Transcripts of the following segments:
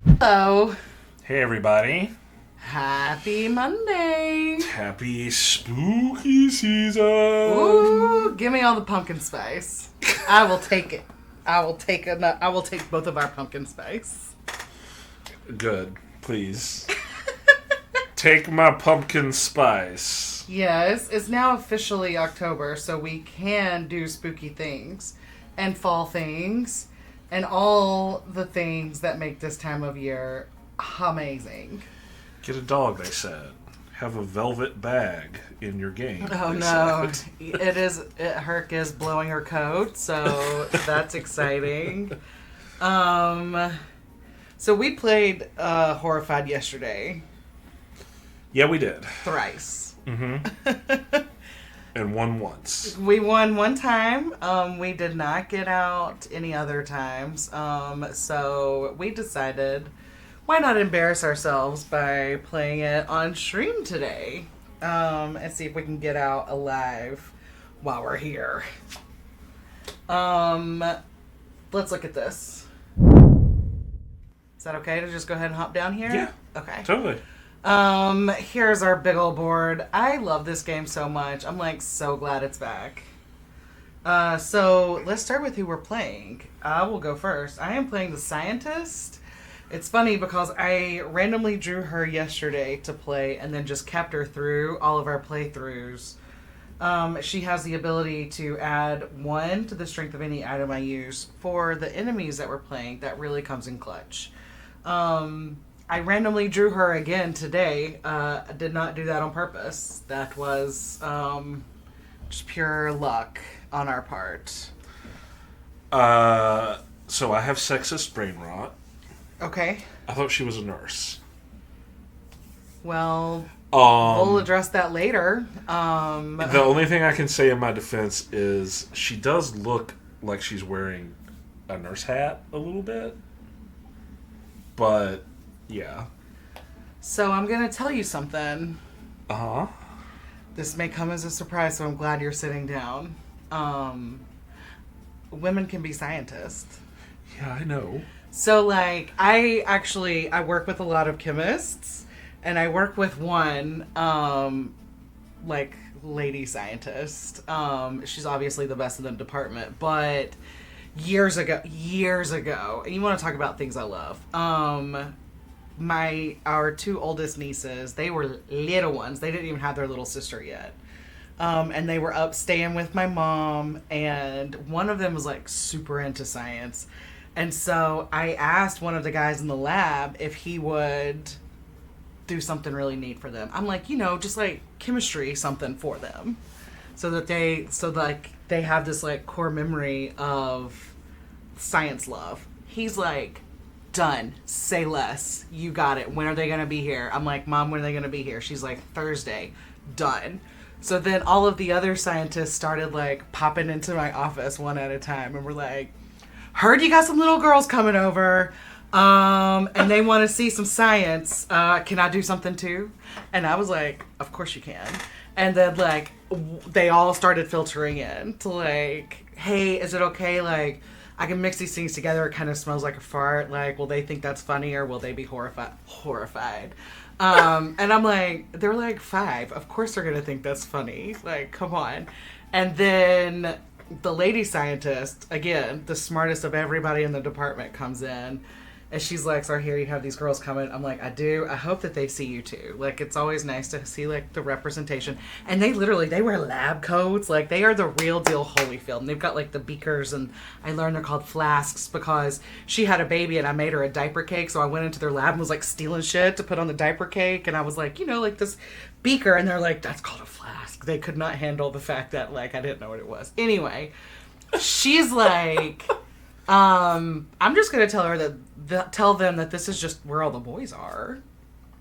Hello. Hey everybody. Happy Monday. Happy spooky season. Ooh, give me all the pumpkin spice. I will take it. I will take both of our pumpkin spice. Good. Please. Take my pumpkin spice. Yes, it's now officially October, so we can do spooky things and fall things and all the things that make this time of year amazing. Get a dog, they said. Have a velvet bag in your game. Oh no. Herc is blowing her coat, so that's exciting. So we played Horrified yesterday. Yeah, we did. Thrice. Mm-hmm. And won once. We won one time. We did not get out any other times. So we decided, why not embarrass ourselves by playing it on stream today? And see if we can get out alive while we're here. Let's look at this. Is that okay to just go ahead and hop down here? Yeah. Okay. Totally. Here's our big old board. I love this game so much. I'm like so glad it's back. So let's start with who we're playing. I will go first. I am playing the scientist. It's funny because I randomly drew her yesterday to play and then just kept her through all of our playthroughs. She has the ability to add 1 to the strength of any item I use. For the enemies that we're playing, that really comes in clutch. I randomly drew her again today. I did not do that on purpose. That was just pure luck on our part. So I have sexist brain rot. Okay. I thought she was a nurse. Well, we'll address that later. The only thing I can say in my defense is she does look like she's wearing a nurse hat a little bit. But, yeah. So I'm going to tell you something. Uh-huh. This may come as a surprise, so I'm glad you're sitting down. Women can be scientists. Yeah, I know. So, like, I work with a lot of chemists, and I work with one, like, lady scientist. She's obviously the best in the department, but years ago, and you want to talk about things I love, our 2 oldest nieces, they were little ones. They didn't even have their little sister yet. And they were up staying with my mom, and one of them was, like, super into science. And so I asked one of the guys in the lab if he would do something really neat for them. I'm like, just like chemistry something for them. So they have this like core memory of science love. He's like, done. Say less. You got it. When are they going to be here? I'm like, Mom, when are they going to be here? She's like, Thursday. Done. So then all of the other scientists started like popping into my office one at a time and were like, heard you got some little girls coming over, and they want to see some science. Can I do something too? And I was like, of course you can. And then, like, they all started filtering in to, like, hey, is it okay? Like, I can mix these things together. It kind of smells like a fart. Like, will they think that's funny or will they be horrified? And I'm like, they're like 5. Of course they're going to think that's funny. Like, come on. And then the lady scientist, again, the smartest of everybody in the department, comes in and she's like, so here you have these girls coming. I'm like, I do. I hope that they see you too. Like, it's always nice to see like the representation. And they wear lab coats. Like, they are the real deal Holyfield. And they've got like the beakers, and I learned they're called flasks because she had a baby and I made her a diaper cake. So I went into their lab and was like stealing shit to put on the diaper cake. And I was like, like this beaker. And they're like, that's called a flask. They could not handle the fact that like I didn't know what it was. Anyway, she's like, I'm just gonna tell her tell them that this is just where all the boys are.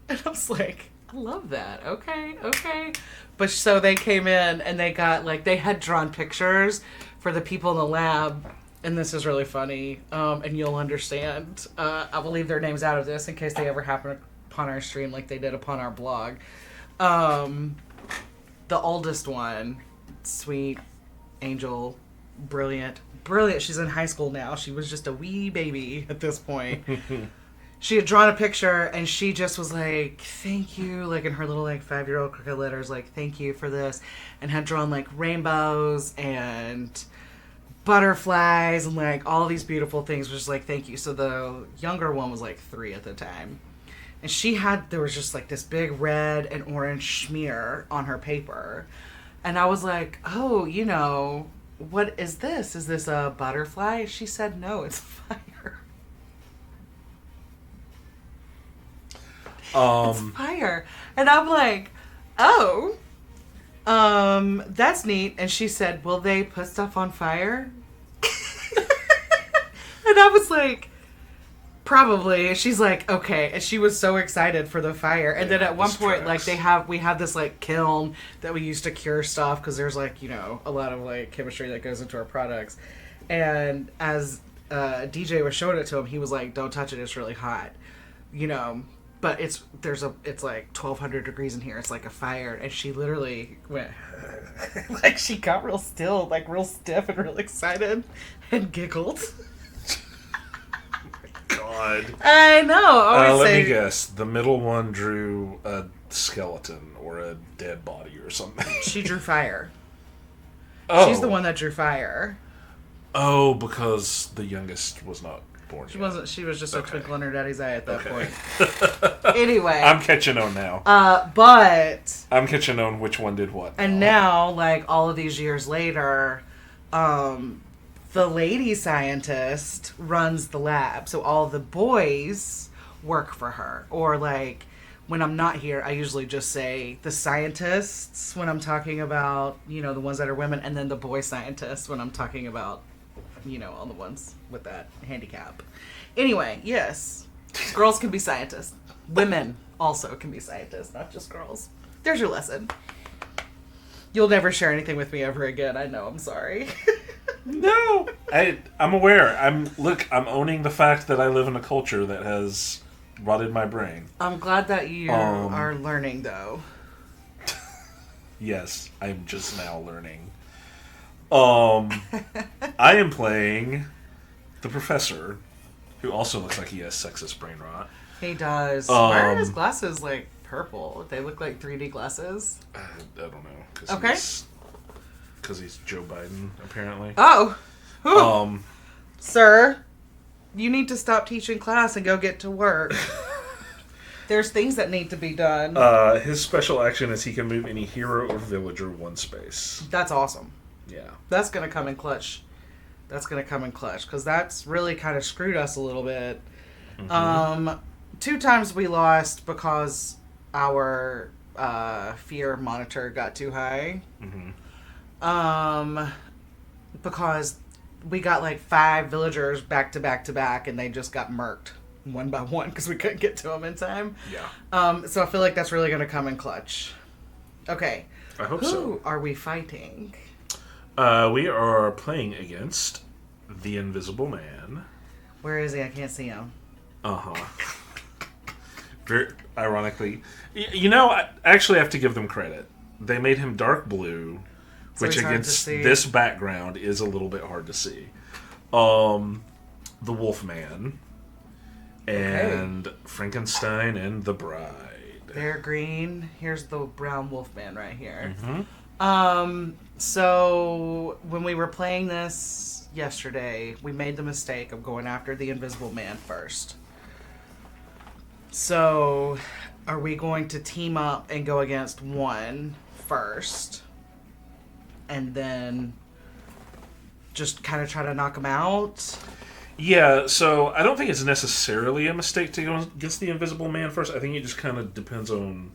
And I was like, I love that. Okay. But so they came in and they got like, they had drawn pictures for the people in the lab, and this is really funny. And you'll understand. I will leave their names out of this in case they ever happen upon our stream like they did upon our blog. The oldest one, sweet angel, brilliant. She's in high school now. She was just a wee baby at this point. she had drawn a picture and she just was like, thank you, like in her little like 5-year-old cricket letters, like, thank you for this, and had drawn like rainbows and butterflies and like all these beautiful things, was just like, thank you. So the younger one was like 3 at the time, and there was just like this big red and orange smear on her paper, and I was like, oh, what is this? Is this a butterfly? She said, no, it's fire. It's fire. And I'm like, oh, that's neat. And she said, will they put stuff on fire? And I was like, probably. She's like, okay. And she was so excited for the fire. And then at one point, like, we have this like kiln that we use to cure stuff, because there's like, a lot of like chemistry that goes into our products. And as DJ was showing it to him, he was like, don't touch it, it's really hot. But it's like 1,200 degrees in here. It's like a fire. And she literally went, like, she got real still, like real stiff and real excited, and giggled. God. I know. Let me guess. The middle one drew a skeleton or a dead body or something. She drew fire. Oh. She's the one that drew fire. Oh, because the youngest was not born She yet. wasn't. She was just a twinkle in her daddy's eye at that point. point. Anyway. I'm catching on now. But... I'm catching on which one did what. And now, like, all of these years later, the lady scientist runs the lab. So all the boys work for her. Or, like, when I'm not here, I usually just say the scientists when I'm talking about, the ones that are women. And then the boy scientists when I'm talking about, all the ones with that handicap. Anyway, yes. Girls can be scientists. Women also can be scientists, not just girls. There's your lesson. You'll never share anything with me ever again. I know. I'm sorry. No. I'm aware. I'm owning the fact that I live in a culture that has rotted my brain. I'm glad that you are learning, though. Yes, I'm just now learning. I am playing the professor, who also looks like he has sexist brain rot. He does. Why are his glasses like purple? They look like 3D glasses. I don't know. Okay. Because he's Joe Biden, apparently. Oh. Sir, you need to stop teaching class and go get to work. There's things that need to be done. His special action is he can move any hero or villager one space. That's awesome. Yeah. That's going to come in clutch. Because that's really kind of screwed us a little bit. Mm-hmm. 2 times we lost because our fear monitor got too high. Mm-hmm. Because we got like 5 villagers back to back to back, and they just got murked one by one because we couldn't get to them in time. Yeah. So I feel like that's really going to come in clutch. Okay. I hope so. Who are we fighting? We are playing against the Invisible Man. Where is he? I can't see him. Uh-huh. Very ironically. I actually have to give them credit. They made him dark blue, So which it's hard to against see. this background is a little bit hard to see. The Wolfman and Frankenstein and the Bride. They're green. Here's the brown Wolfman right here. Mm-hmm. So when we were playing this yesterday, we made the mistake of going after the Invisible Man first. So are we going to team up and go against one first, and then just kind of try to knock him out? Yeah, so I don't think it's necessarily a mistake to go against the Invisible Man first. I think it just kind of depends on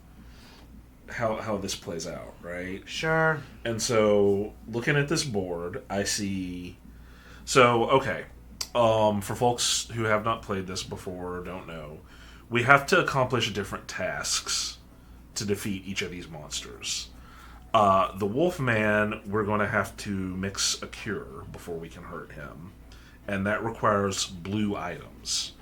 how this plays out, right? Sure. And so, looking at this board, I see... So, okay. For folks who have not played this before or don't know, we have to accomplish different tasks to defeat each of these monsters. The Wolfman, we're going to have to mix a cure before we can hurt him. And that requires blue items,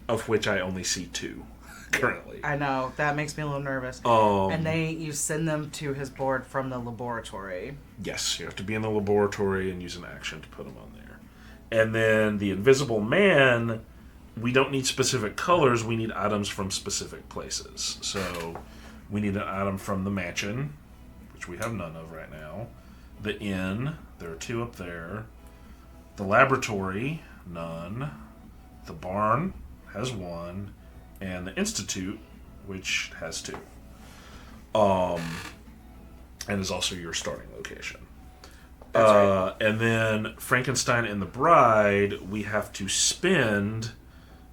of which I only see 2 currently. I know. That makes me a little nervous. And you send them to his board from the laboratory. Yes, you have to be in the laboratory and use an action to put them on there. And then the Invisible Man, we don't need specific colors. We need items from specific places. So we need an item from the mansion, which we have none of right now. The inn, there are 2 up there. The laboratory, none. The barn has 1. And the institute, which has 2. And is also your starting location. Right. And then Frankenstein and the Bride, we have to spend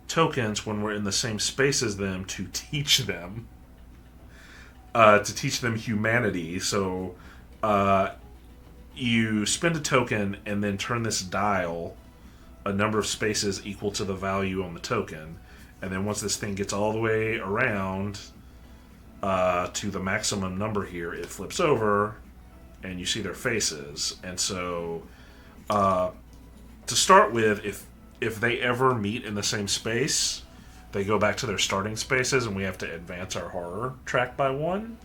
tokens when we're in the same space as them to teach them. To teach them humanity. So you spend a token and then turn this dial a number of spaces equal to the value on the token. And then once this thing gets all the way around to the maximum number here, it flips over and you see their faces. And so to start with, if they ever meet in the same space, they go back to their starting spaces and we have to advance our horror track by 1.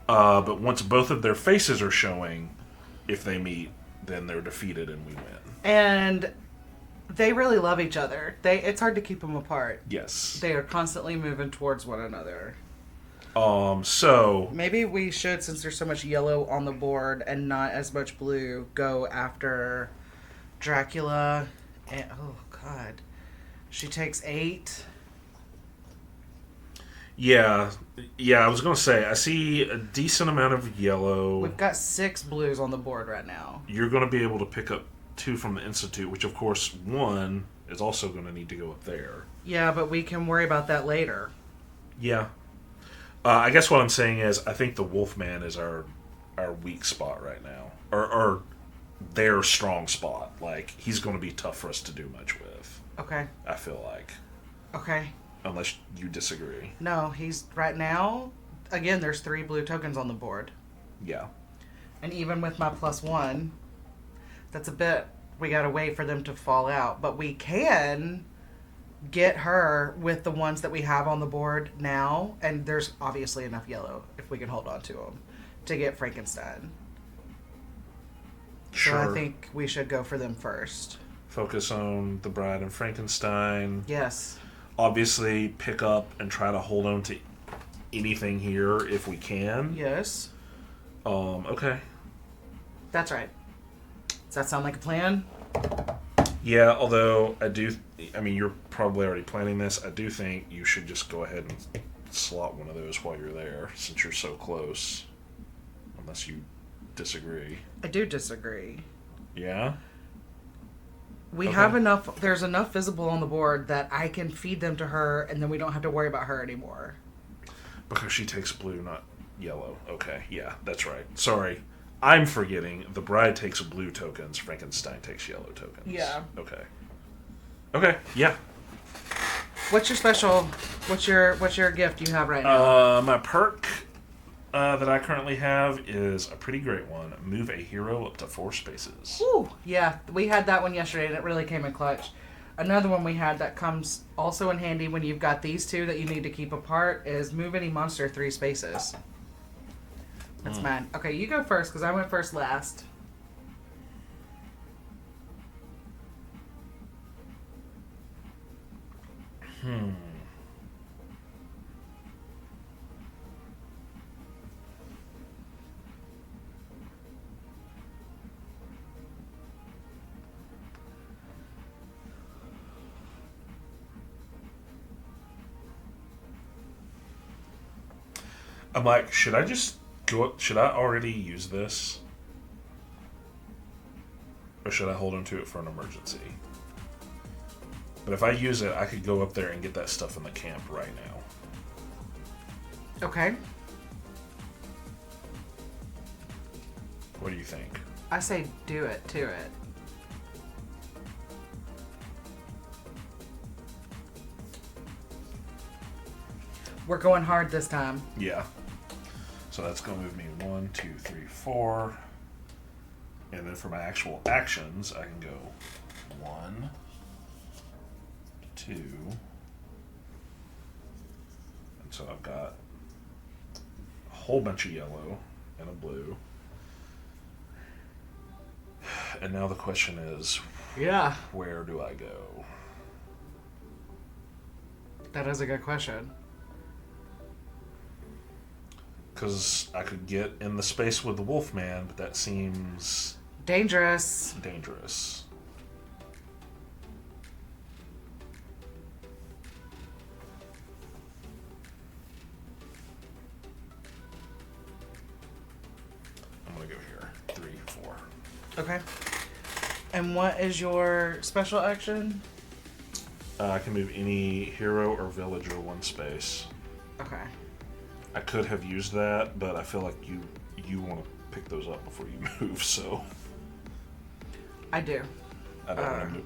But once both of their faces are showing, if they meet, then they're defeated and we win. And they really love each other. It's hard to keep them apart. Yes. They are constantly moving towards one another. So maybe we should, since there's so much yellow on the board and not as much blue, go after Dracula. And oh God, she takes 8. Yeah. I was gonna say I see a decent amount of yellow. We've got 6 blues on the board right now. You're gonna be able to pick up 2 from the institute, which of course 1 is also gonna need to go up there. Yeah, but we can worry about that later. Yeah. I guess what I'm saying is I think the Wolfman is our weak spot right now. Or their strong spot. Like, he's going to be tough for us to do much with. Okay. I feel like. Okay. Unless you disagree. No, he's right now, again, there's 3 blue tokens on the board. Yeah. And even with my +1, that's a bit, we got to wait for them to fall out. But we can get her with the ones that we have on the board now, and there's obviously enough yellow if we can hold on to them to get Frankenstein. Sure. So I think we should go for them first. Focus on the Bride and Frankenstein. Yes. Obviously pick up and try to hold on to anything here if we can. Yes. Okay. That's right. Does that sound like a plan? Yeah, although you're probably already planning this. I do think you should just go ahead and slot one of those while you're there, since you're so close. Unless you disagree. I do disagree. Yeah? We have enough, there's enough visible on the board that I can feed them to her, and then we don't have to worry about her anymore. Because she takes blue, not yellow. Okay, yeah, that's right. Sorry. I'm forgetting. The Bride takes blue tokens. Frankenstein takes yellow tokens. Yeah. Okay. Yeah. What's your gift you have right now? My perk that I currently have is a pretty great one. Move a hero up to 4 spaces. Ooh, yeah. We had that one yesterday, and it really came in clutch. Another one we had that comes also in handy when you've got these 2 that you need to keep apart is move any monster 3 spaces. That's mine. Okay, you go first, because I went first last. I'm like, should I already use this? Or should I hold on to it for an emergency? But if I use it, I could go up there and get that stuff in the camp right now. Okay. What do you think? I say do it to it. We're going hard this time. Yeah. So that's going to move me 1, 2, 3, 4. And then for my actual actions, I can go 1, 2. And so I've got a whole bunch of yellow and a blue. And now the question is, yeah, where do I go? That is a good question. Because I could get in the space with the Wolfman, but that seems Dangerous. dangerous. I'm going to go here. 3, 4. Okay. And what is your special action? I can move any hero or villager one space. Okay. I could have used that, but I feel like you want to pick those up before you move, so I do. I don't want to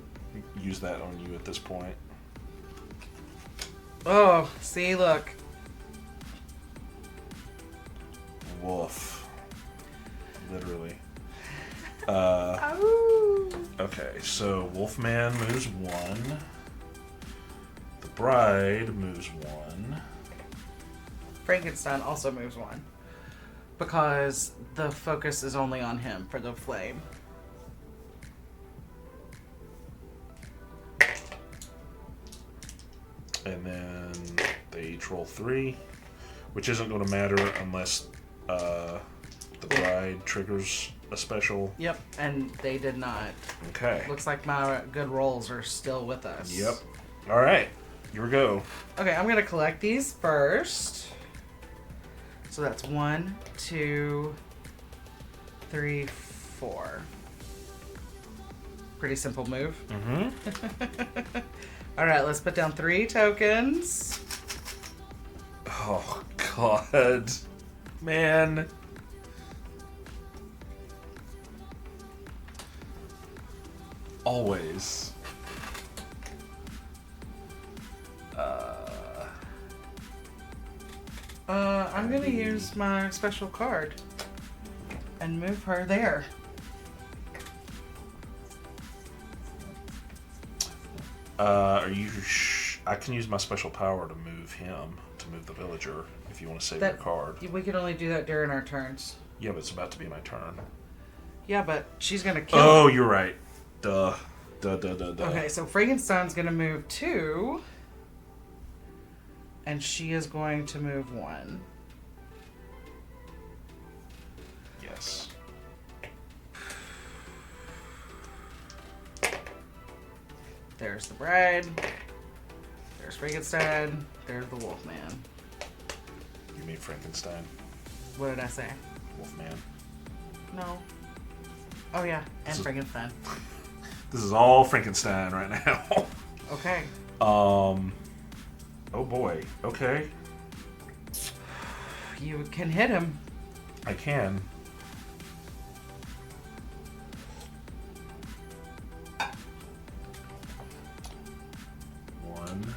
use that on you at this point. Oh, see, look. Woof. Literally. Oh. Okay, so Wolfman moves 1. The Bride moves 1. Frankenstein also moves 1. Because the focus is only on him for the flame. And then they each roll 3, which isn't going to matter unless the Bride triggers a special. Yep, and they did not. Okay. Looks like my good rolls are still with us. Yep. All right. Here we go. Okay, I'm going to collect these first. So that's 1, 2, 3, 4. Pretty simple move. Mm-hmm. All right, let's put down 3 tokens. Oh, God. Man. Always. I'm gonna use my special card and move her there. Are you? I can use my special power to move him, to move the villager. If you want to save your card. We can only do that during our turns. Yeah, but it's about to be my turn. Yeah, but she's gonna kill Oh, him. you're right. Duh. Duh. Okay, so Frankenstein's gonna move 2. And she is going to move 1. Yes. There's the Bride. There's Frankenstein. There's the Wolfman. You mean Frankenstein? What did I say? Wolfman. No. Oh yeah, and Frankenstein. This is all Frankenstein right now. Okay. Oh boy. Okay. You can hit him. I can. One.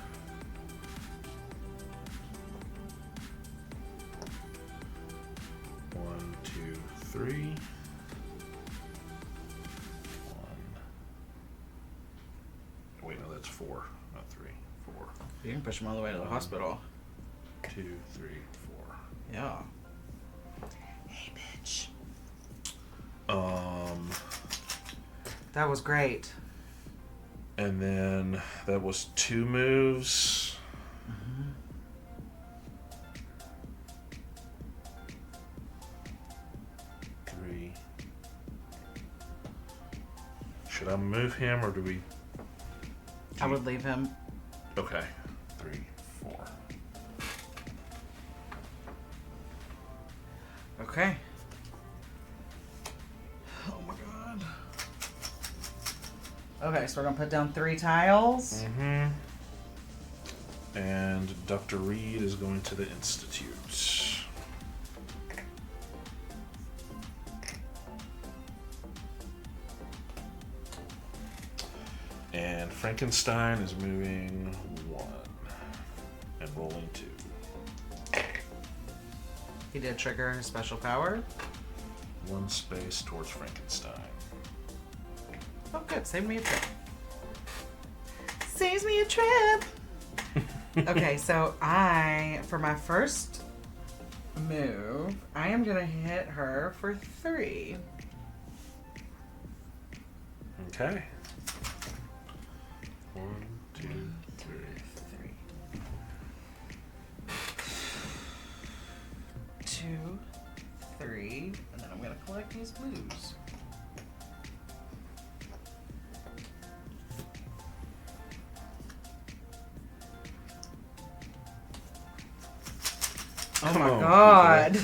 One, 2, 3. 1. Wait, no, that's 4, not 3. 4. You can push him all the way to the hospital. 2, 3, 4. Yeah. Hey, bitch. That was great. And then that was 2 moves. Mm-hmm. 3. Should I move him or do we? I would leave him. Okay. 3, 4. Okay. Oh my god. Okay, so we're gonna put down 3 tiles. Mm-hmm. And Dr. Reed is going to the Institute. And Frankenstein is moving 1 and rolling 2. He did trigger his special power. 1 space towards Frankenstein. Oh, good. Saved me a trip. Saves me a trip. Okay, so for my first move, I am gonna hit her for 3. Okay. 1, 2, 3. 3. these blues. Oh Come my on, god.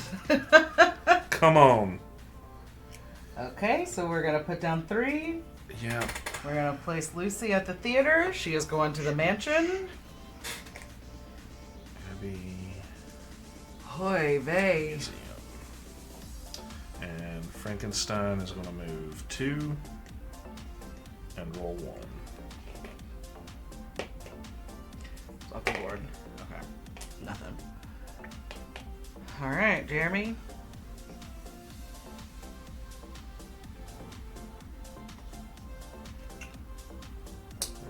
Come on. Okay, so we're going to put down 3. Yeah. We're going to place Lucy at the theater. She is going to the mansion. Maybe. Hoy vey. And Frankenstein is going to move 2 and roll 1. It's off the board. Okay. Nothing. Alright, Jeremy.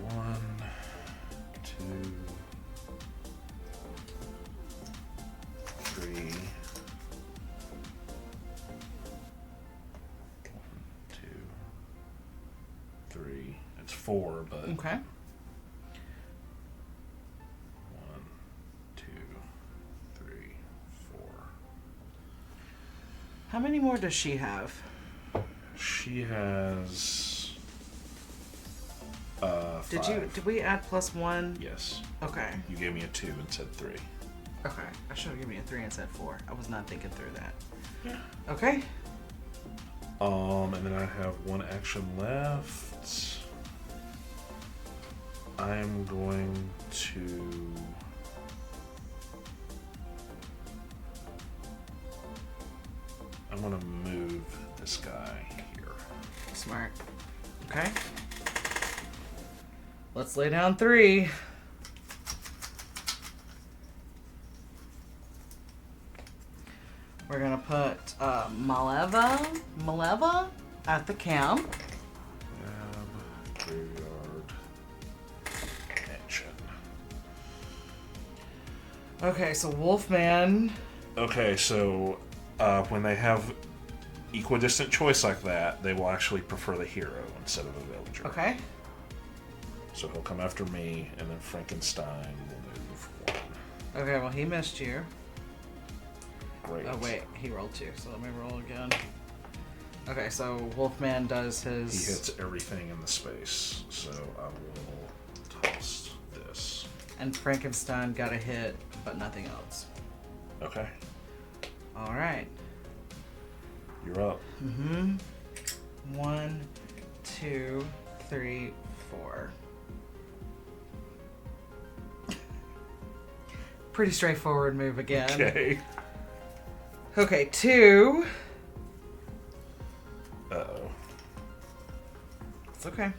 One, two, three. 1, 2, 3. It's 4, but Okay. 1, 2, 3, 4. How many more does she have? She has. 5. Did we add +1? Yes. Okay. You gave me a 2 and said 3. Okay. I should have given you a 3 and said 4. I was not thinking through that. Yeah. Okay. And then I have 1 action left. I'm going to. I'm gonna move this guy here. Smart. Okay. Let's lay down 3. We're gonna put Maleva at the camp. Graveyard. Mansion. Okay, so Wolfman. Okay, so when they have equidistant choice like that, they will actually prefer the hero instead of a villager. Okay. So he'll come after me, and then Frankenstein will move 1. Okay, well, he missed you. Great. Oh, wait, he rolled 2, so let me roll again. Okay, so Wolfman does his... He hits everything in the space, so I will toss this. And Frankenstein got a hit, but nothing else. Okay, Alright. you're up. 1, 2, 3, 4. Pretty straightforward move again. Okay. Okay, 2. Uh-oh. It's okay.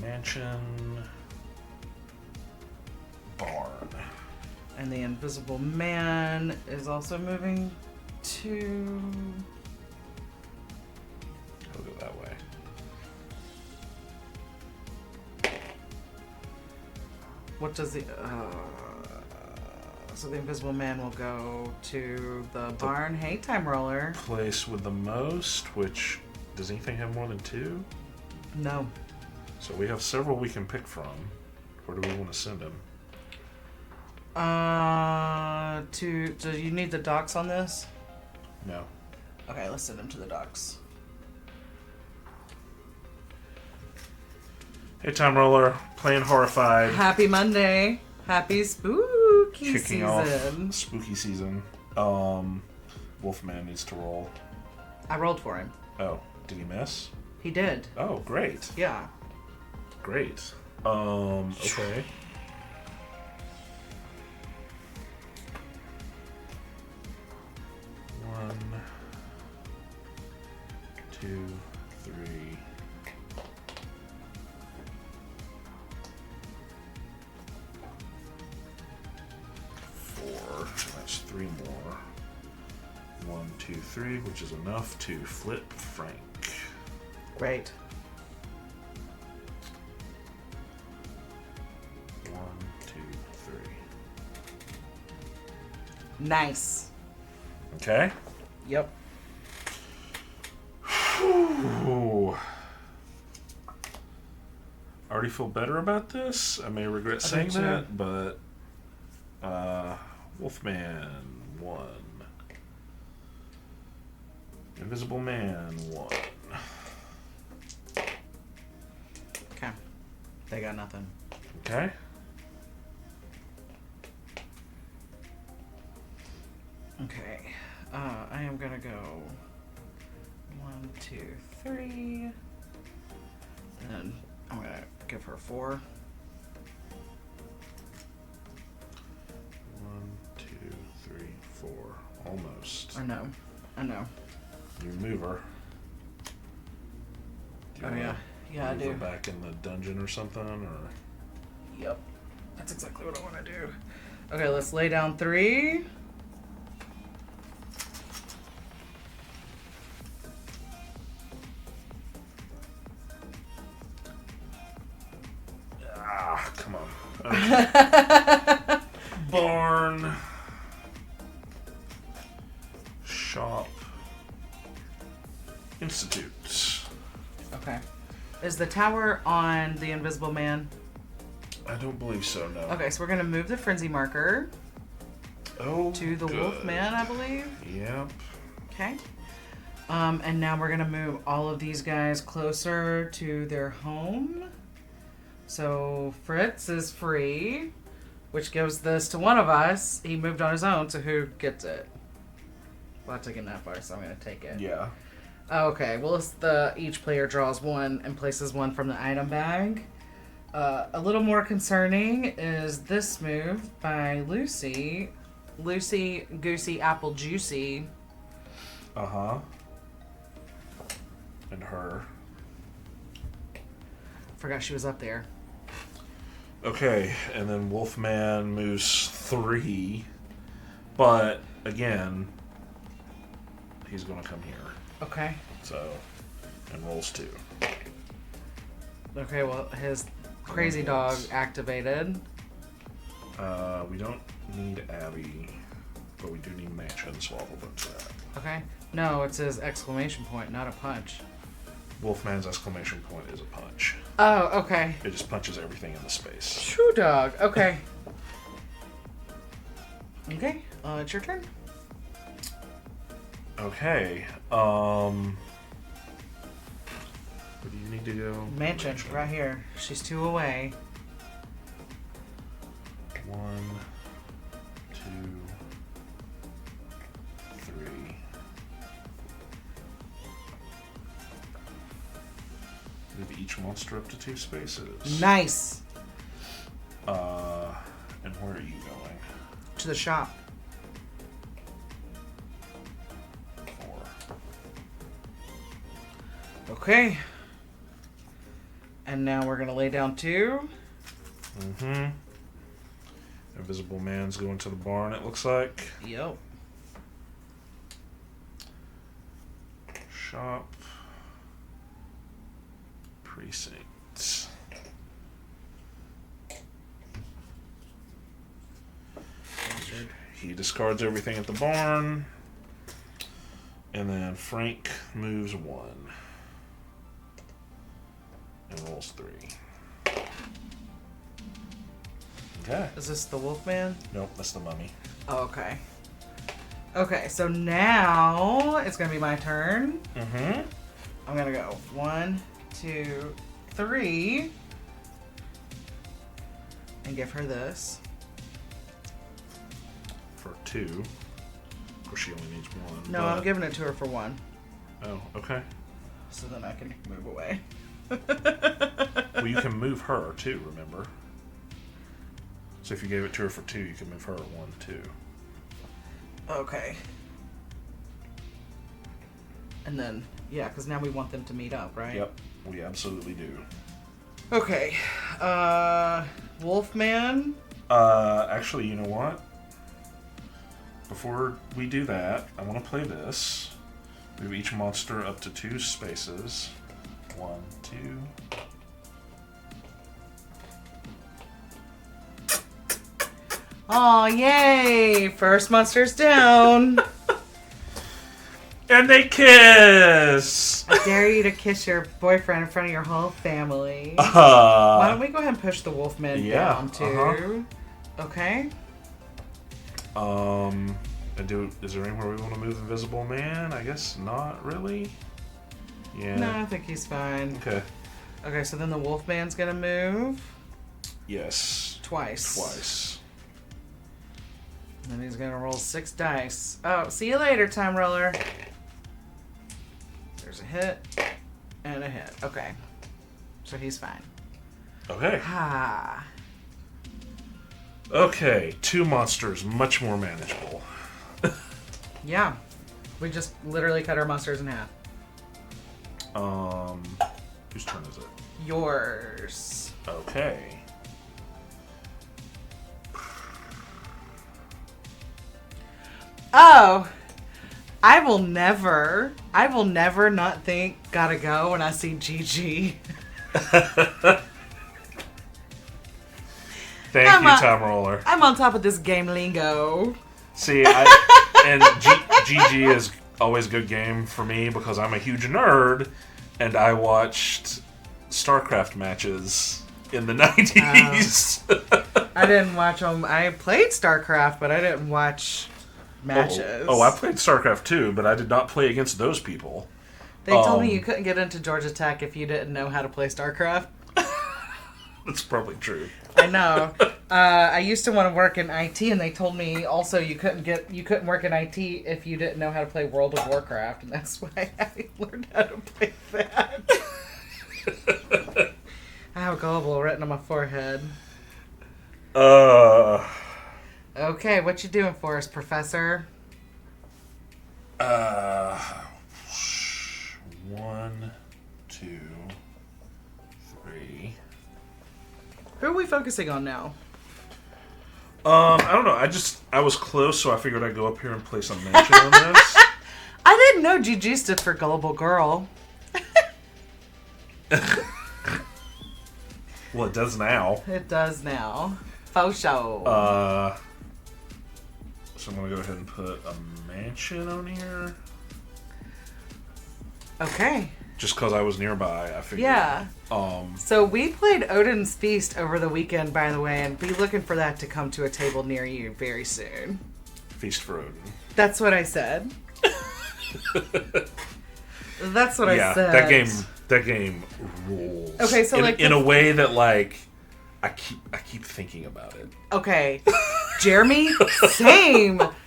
Mansion. Barn. And the Invisible Man is also moving to... He'll go that way. What does the... so the Invisible Man will go to the barn hay time roller. Place with the most, which... Does anything have more than 2? No. So we have several we can pick from. Where do we want to send him? Do you need the docks on this? No. Okay, let's send him to the docks. Hey, Time Roller, playing Horrified. Happy Monday. Happy spooky Kicking season. off spooky season. Wolfman needs to roll. I rolled for him. Oh, did he miss? He did. Oh, great. Yeah. Great. Okay. One, 2, 3. 4. That's 3 more. 1, 2, 3, which is enough to flip Frank. Great. 1, 2, 3. Nice. Okay. Yep. Ooh. I already feel better about this. I may regret saying do too. that, but Wolfman 1. Invisible Man, 1. Okay. They got nothing. Okay. Okay. I am gonna go 1, 2, 3. And I'm gonna give her 4. 1, 2, 3, 4. Almost. I know. You move her. Do you Oh, wanna yeah. Yeah, I move her do. back in the dungeon or something, or? Yep. That's exactly what I want to do. Okay, let's lay down 3. Ah, come on. Okay. Barn. Shop. Institute. Okay. Is the tower on the Invisible Man? I don't believe so, no. Okay, so we're going to move the frenzy marker Oh, to the good. Wolf Man, I believe. Yep. Okay. And now we're going to move all of these guys closer to their home. So Fritz is free, which gives this to one of us. He moved on his own, so who gets it? Well, I took it that far, so I'm going to take it. Yeah. Okay, well, it's each player draws 1 and places 1 from the item bag. A little more concerning is this move by Lucy. Lucy Goosey Apple Juicy. Uh-huh. And her. Forgot she was up there. Okay, and then Wolfman moves 3. But, again, he's going to come here. Okay. So, and rolls 2. Okay, well, his crazy dog activated. We don't need Abby, but we do need Mansion, so I'll hold on to that. Okay. No, it's his exclamation point, not a punch. Wolfman's exclamation point is a punch. Oh, okay. It just punches everything in the space. True dog. Okay. Okay, it's your turn. Okay, where do you need to go? Mansion, right here. She's 2 away. 1, 2, 3. Move each monster up to 2 spaces. Nice. And where are you going? To the shop. 4. Okay. And now we're going to lay down 2. Mm-hmm. Invisible Man's going to the barn, it looks like. Yep. Shop. Precincts. He discards everything at the barn. And then Frank moves 1. And rolls 3. Okay. Is this the Wolfman? Nope, that's the mummy. Oh, okay. Okay, so now it's going to be my turn. Mm-hmm. I'm going to go 1, 2, 3. And give her this. For 2. Of course, she only needs 1. No, I'm giving it to her for 1. Oh, okay. So then I can move away. Well, you can move her too, remember? So if you gave it to her for 2, you can move her 1, 2. Okay. And then, yeah, because now we want them to meet up, right? Yep, we absolutely do. Okay. Wolfman. Actually, you know what? Before we do that, I want to play this. Move each monster up to 2 spaces. 1, 2. Aw, yay! First monster's down. And they kiss! I dare you to kiss your boyfriend in front of your whole family. Why don't we go ahead and push the Wolfman down too? Okay. Is there anywhere we want to move Invisible Man? I guess not really. Yeah. No, I think he's fine. Okay. Okay, so then the Wolfman's gonna move. Yes. Twice. And he's gonna roll 6 dice. Oh, see you later, Time Roller. There's a hit and a hit. Okay. So he's fine. Okay. Ha. Okay, 2 monsters, much more manageable. Yeah. We just literally cut our monsters in half. Whose turn is it? Yours. Okay. Oh, I will never not think gotta go when I see GG. Thank you, Time Roller. I'm on top of this game lingo. See, GG is always a good game for me because I'm a huge nerd, and I watched StarCraft matches in the 90s. I didn't watch them. I played StarCraft, but I didn't watch matches. Oh, I played StarCraft too, but I did not play against those people. They told me you couldn't get into Georgia Tech if you didn't know how to play StarCraft. That's probably true. I know. I used to want to work in IT, and they told me also you couldn't work in IT if you didn't know how to play World of Warcraft, and that's why I learned how to play that. I have global written on my forehead. Okay, what you doing for us, Professor? 1, 2, 3. Who are we focusing on now? I don't know. I was close, so I figured I'd go up here and place a mention on this. I didn't know GG stood for Gullible Girl. Well, it does now. It does now. Faux show. So I'm gonna go ahead and put a mansion on here. Okay. Just because I was nearby, I figured. Yeah. So we played Odin's Feast over the weekend, by the way, and be looking for that to come to a table near you very soon. Feast for Odin. That's what I said. That's what I said. That game rules. Okay, so in a way that I keep thinking about it. Okay. Jeremy,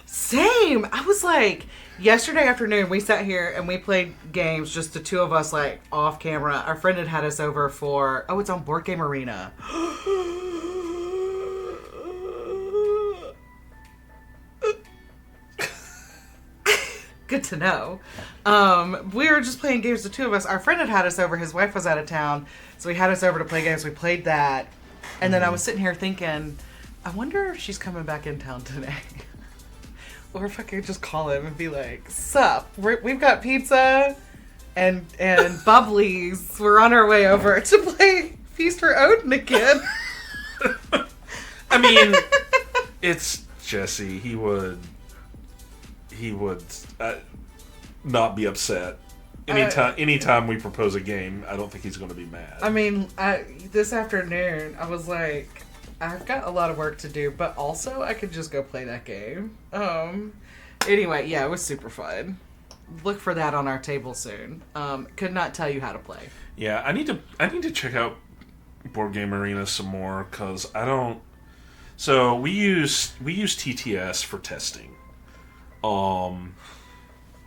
same. I was like, yesterday afternoon we sat here and we played games, just the two of us, like off camera. Our friend had us over for it's on Board Game Arena. Good to know. We were just playing games, the two of us. Our friend had us over. His wife was out of town, so he had us over to play games. We played that, and then I was sitting here thinking, I wonder if she's coming back in town today. Or if I could just call him and be like, sup, we've got pizza and bubblies. We're on our way over to play Feast for Odin again. I mean, it's Jesse. He would not be upset. Anytime we propose a game, I don't think he's going to be mad. I mean, this afternoon, I was like, I've got a lot of work to do, but also I could just go play that game. Anyway, yeah, it was super fun. Look for that on our table soon. Could not tell you how to play. Yeah, I need to check out Board Game Arena some more because I don't. So we use TTS for testing.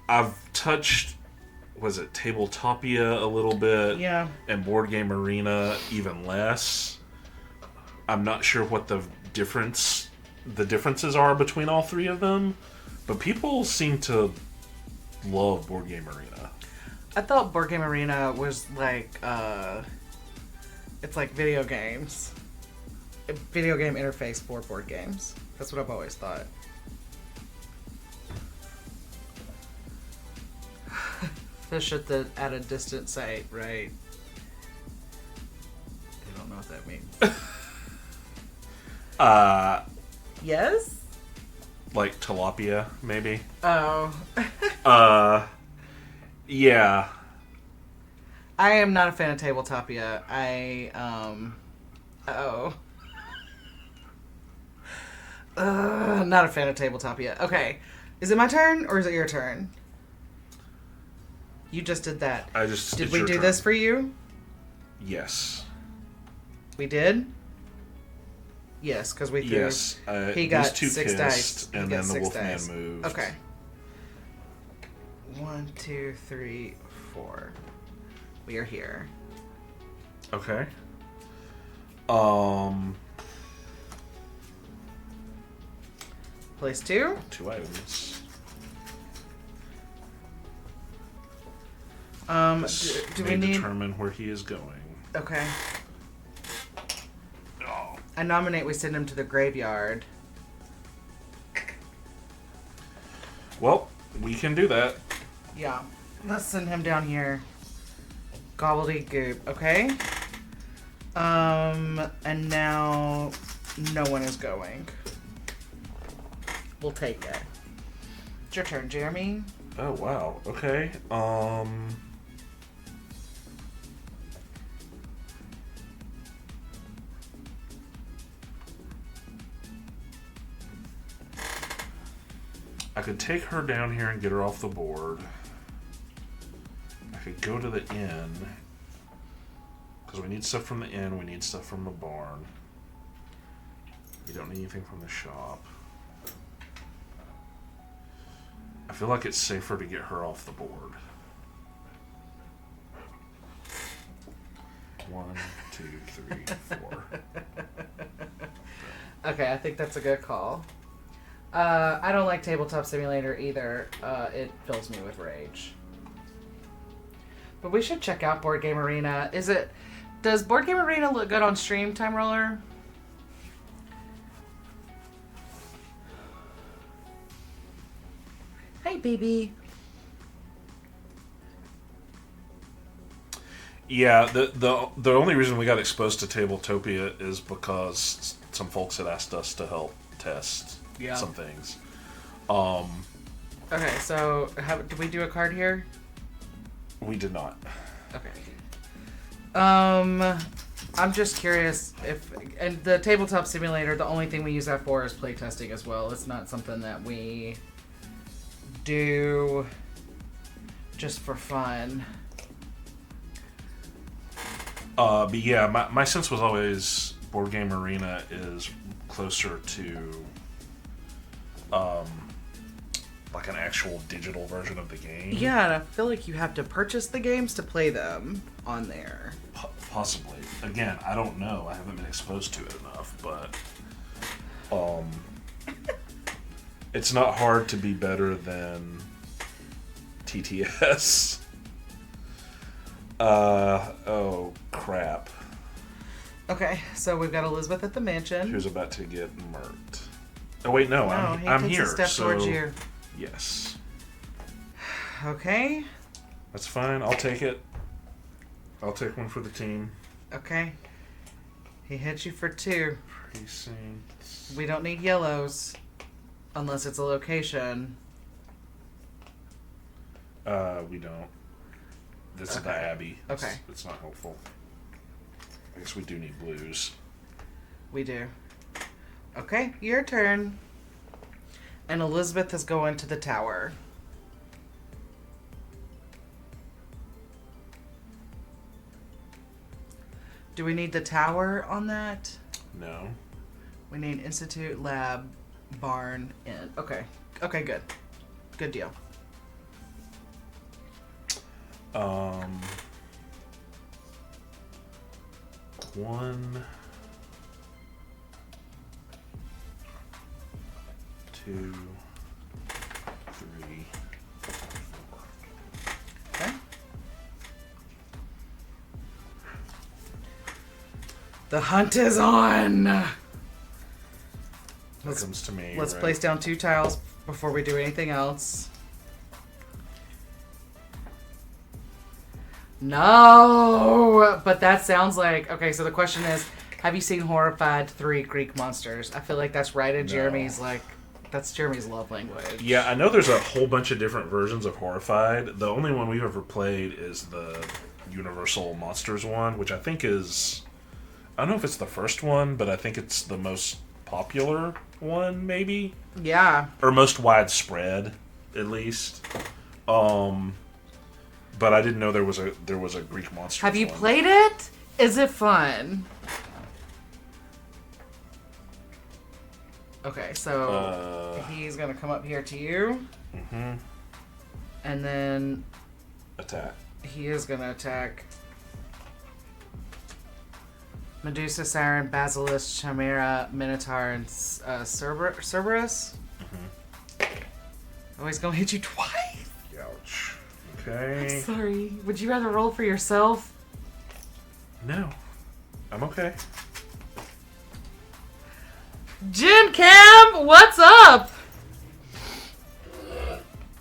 I've touched, was it Tabletopia a little bit? Yeah. And Board Game Arena even less. I'm not sure what the differences are between all three of them, but people seem to love Board Game Arena. I thought Board Game Arena was like, it's like video games. A video game interface for board games. That's what I've always thought. Fish at a distant sight, right? I don't know what that means. Yes? Like tilapia, maybe? Oh. Yeah. I am not a fan of Tabletopia. Not a fan of Tabletopia. Okay. Is it my turn or is it your turn? You just did that. Did we do this for you? Yes. We did? Yes, because we threw... Yes. He got these two 6 dice. and then the Wolfman moved. Okay. 1, 2, 3, 4. We are here. Okay. Place 2. 2 items. Do we need... determine where he is going. Okay. Oh. I nominate we send him to the graveyard. Well, we can do that. Yeah. Let's send him down here. Gobbledygook. Okay. And now no one is going. We'll take it. It's your turn, Jeremy. Oh, wow. Okay. I could take her down here and get her off the board. I could go to the inn. Because we need stuff from the inn, we need stuff from the barn. We don't need anything from the shop. I feel like it's safer to get her off the board. 1, 2, 3, 4. Okay, I think that's a good call. I don't like Tabletop Simulator either. It fills me with rage. But we should check out Board Game Arena. Does Board Game Arena look good on stream, Time Roller? Hey, baby. Yeah, the only reason we got exposed to Tabletopia is because some folks had asked us to help test some things. Okay, so did we do a card here? We did not. Okay. I'm just curious and the Tabletop Simulator, the only thing we use that for is playtesting as well. It's not something that we do just for fun. But yeah, my sense was always Board Game Arena is closer to like an actual digital version of the game. Yeah, and I feel like you have to purchase the games to play them on there. Possibly. Again, I don't know. I haven't been exposed to it enough, but it's not hard to be better than TTS. Oh crap. Okay, so we've got Elizabeth at the mansion. Who's about to get murked. Oh wait, no, I'm takes here. A step towards you. Yes. Okay. That's fine. I'll take it. I'll take one for the team. Okay. He hits you for 2. Precincts. We don't need yellows. Unless it's a location. We don't. This is the Abbey. Okay. It's not helpful. I guess we do need blues. We do. Okay, your turn. And Elizabeth is going to the tower. Do we need the tower on that? No. We need Institute, Lab, Barn, Inn. Okay. Okay, good. Good deal. 1, 2, 3, 4. Okay. The hunt is on! That comes to me. Let's right? place down 2 tiles before we do anything else. No! But that sounds like... Okay, so the question is, have you seen Horrified 3 Greek Monsters? I feel like that's right in Jeremy's, like... That's Jeremy's love language. Yeah, I know there's a whole bunch of different versions of Horrified. The only one we've ever played is the Universal Monsters one, which I think is... I don't know if it's the first one, but I think it's the most popular one, maybe, Yeah. or most widespread, at least. But I didn't know there was a Greek monster. Have you played it? Is it fun? Okay, so he's gonna come up here to you. Mm-hmm. And then Attack. he is gonna attack Medusa, Siren, Basilisk, Chimera, Minotaur, and Cerberus. Mm-hmm. Oh, he's gonna hit you twice. Ouch. Okay. I'm sorry. Would you rather roll for yourself? No. I'm okay. Jen Cam, what's up?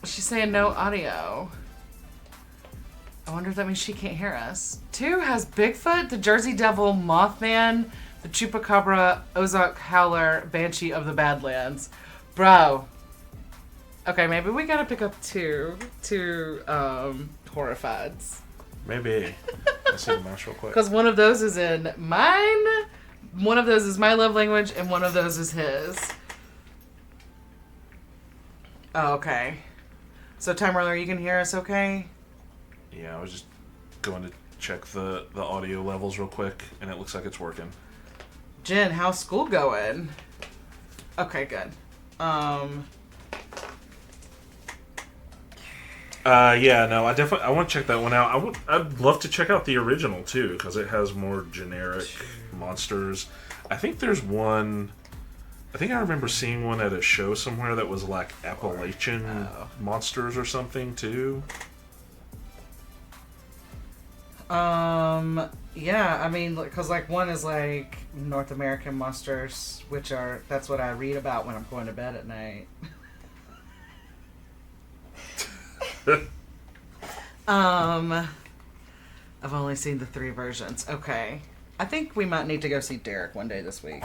She's saying no audio. I wonder if that means she can't hear us. 2 has Bigfoot, the Jersey Devil, Mothman, the Chupacabra, Ozark Howler, Banshee of the Badlands. Bro. Okay, maybe we gotta pick up two Horrifieds. Maybe. Let's see the mouse real quick. Because one of those is in mine, one of those is my love language, and one of those is his. Oh, okay. So, Time Roller, you can hear us okay? Yeah, I was just going to check the audio levels real quick, and it looks like it's working. Jen, how's school going? Okay, good. Yeah, no, I want to check that one out. I'd love to check out the original too, because it has more generic monsters. I think there's one. I think I remember seeing one at a show somewhere that was like Appalachian monsters or something too. Yeah, I mean, because like one is like North American monsters, which are that's what I read about when I'm going to bed at night. I've only seen the 3 versions. Okay. I think we might need to go see Derek one day this week.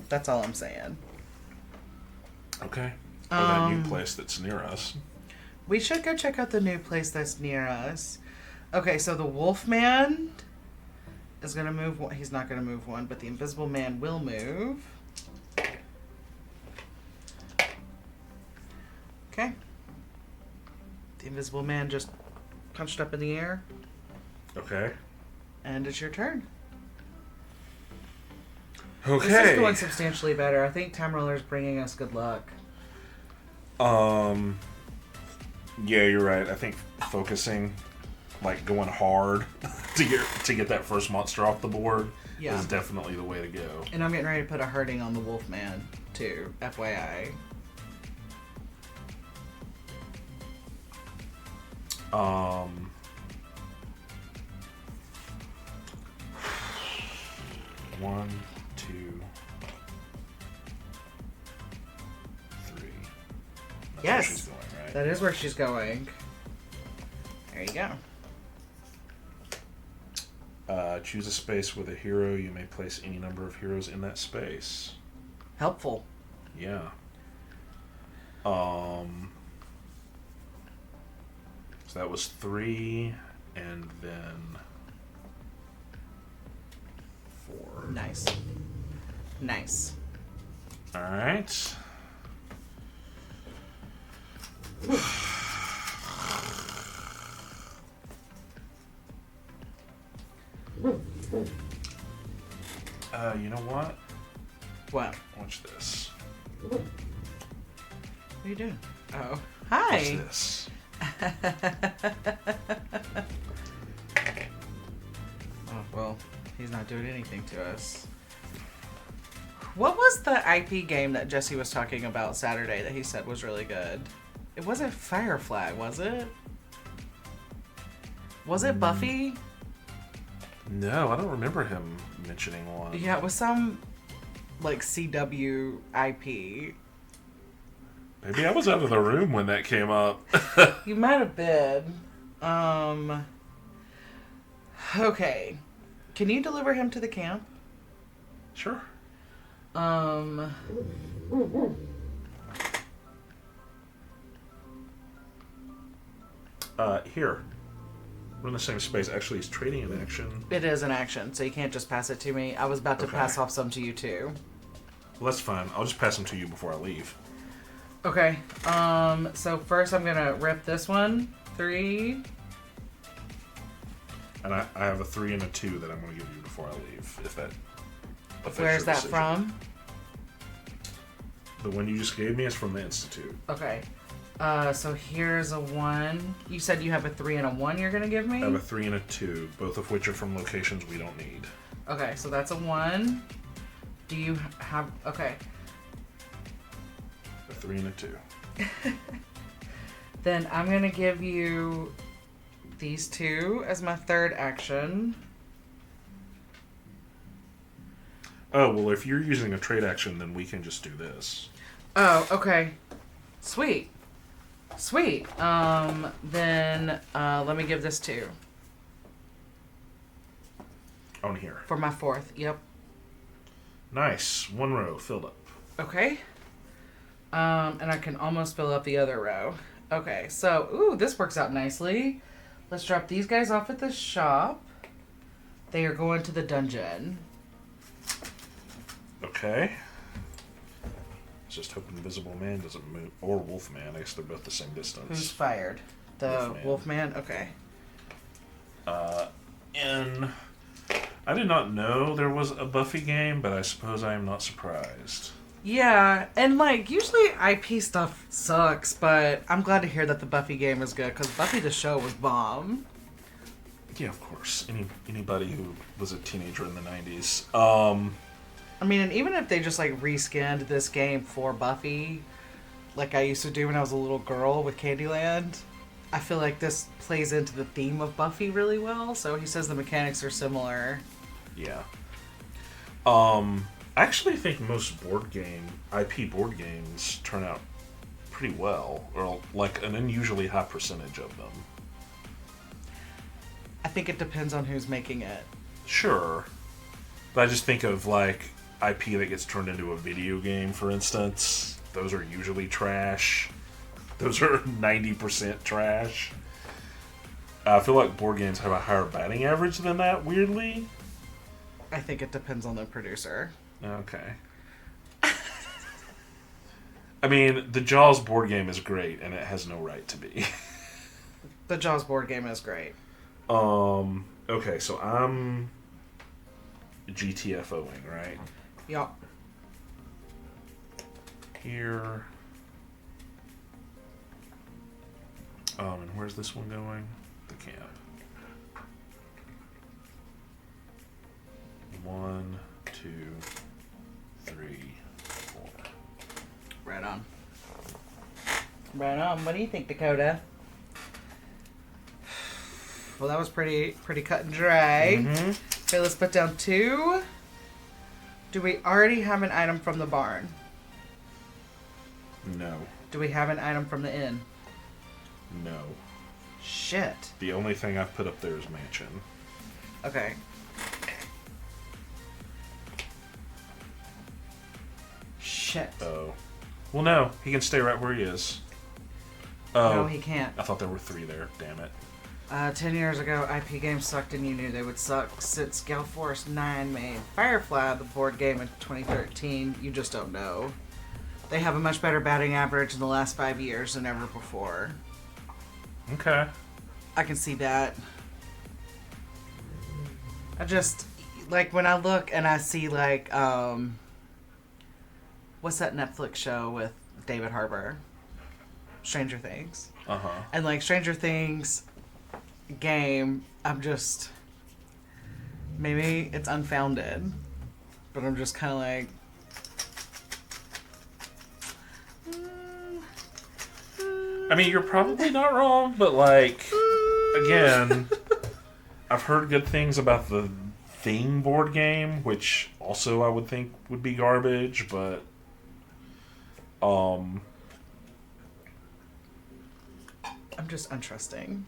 That's all I'm saying. Okay. Or that new place that's near us. We should go check out the new place that's near us. Okay, so the Wolfman is going to move one. He's not going to move one, but the Invisible Man will move. Okay. The Invisible Man just punched up in the air. Okay. And it's your turn. Okay. This is going substantially better. I think Time Roller's bringing us good luck. Yeah, you're right. I think focusing, like going hard to get that first monster off the board is definitely the way to go. And I'm getting ready to put a hurting on the Wolfman too, FYI. One, 2, 3. That's Yes, where she's going, right? that is where she's going. There you go. Choose a space with a hero. You may place any number of heroes in that space. Helpful. Yeah. So that was 3, and then 4. Nice. Nice. All right. You know what? What? Watch this. What are you doing? Oh. Hi. Watch this. Oh, well, he's not doing anything to us. What was the IP game that Jesse was talking about Saturday that he said was really good? It wasn't Firefly, was it? Was it Buffy? No, I don't remember him mentioning one. Yeah, it was some, like, CW IP. Maybe I was out of the room when that came up. You might have been. Okay. Can you deliver him to the camp? Sure. Here. We're in the same space. Actually, he's trading an action. It is an action, so you can't just pass it to me. I was about to Okay. pass off some to you, too. Well, that's fine. I'll just pass them to you before I leave. Okay. So first I'm gonna rip this one. 3. And I have a 3 and a 2 that I'm going to give you before I leave. If that's Where's your that decision. from? The one you just gave me is from the Institute. Okay. So here's a 1. You said you have a 3 and a 1 you're gonna give me? I have a 3 and a 2, both of which are from locations we don't need. Okay, so that's a 1. Do you have... Okay. A 3 and a 2. Then I'm gonna give you these 2 as my third action. Oh, well, if you're using a trade action, then we can just do this. Oh, okay. Sweet. Sweet. Then let me give this 2. On here. For my 4th. Yep. Nice. 1 row filled up. Okay. And I can almost fill up the other row. Okay, so, ooh, this works out nicely. Let's drop these guys off at the shop. They are going to the dungeon. Okay. Just hope Invisible Man doesn't move. Or Wolfman. I guess they're both the same distance. Who's fired? The Wolfman? Okay. And I did not know there was a Buffy game, but I suppose I am not surprised. Yeah, and like usually IP stuff sucks, but I'm glad to hear that the Buffy game is good because Buffy the show was bomb. Yeah, of course. Anybody who was a teenager in the 90s. I mean, and even if they just like reskinned this game for Buffy, like I used to do when I was a little girl with Candyland, I feel like this plays into the theme of Buffy really well. So he says the mechanics are similar. Yeah. I actually think most IP board games turn out pretty well, or like an unusually high percentage of them. I think it depends on who's making it. Sure. But I just think of like IP that gets turned into a video game, for instance. Those are usually trash. Those are 90% trash. I feel like board games have a higher batting average than that, weirdly. I think it depends on the producer. Okay. I mean, the Jaws board game is great, and it has no right to be. The Jaws board game is great. Okay, so I'm GTFOing, right? Yup. Here. And where's this one going? The camp. 1, 2, 3, 4. Right on. Right on. What do you think, Dakota? Well, that was pretty cut and dry. Mm-hmm. Okay, let's put down 2. Do we already have an item from the barn? No. Do we have an item from the inn? No. Shit. The only thing I've put up there is mansion. Okay. Shit. Oh. Well, no. He can stay right where he is. Oh. No, he can't. I thought there were 3 there. Damn it. 10 years ago, IP games sucked and you knew they would suck. Since Gale Force 9 made Firefly the board game in 2013, you just don't know. They have a much better batting average in the last 5 years than ever before. Okay. I can see that. I just, like, when I look and I see, like, what's that Netflix show with David Harbour? Stranger Things. Uh-huh. And, like, Stranger Things game, I'm just, maybe it's unfounded, but I'm just kind of like, I mean, you're probably not wrong, but, like, again, I've heard good things about the Thing board game, which also I would think would be garbage, but, I'm just untrusting.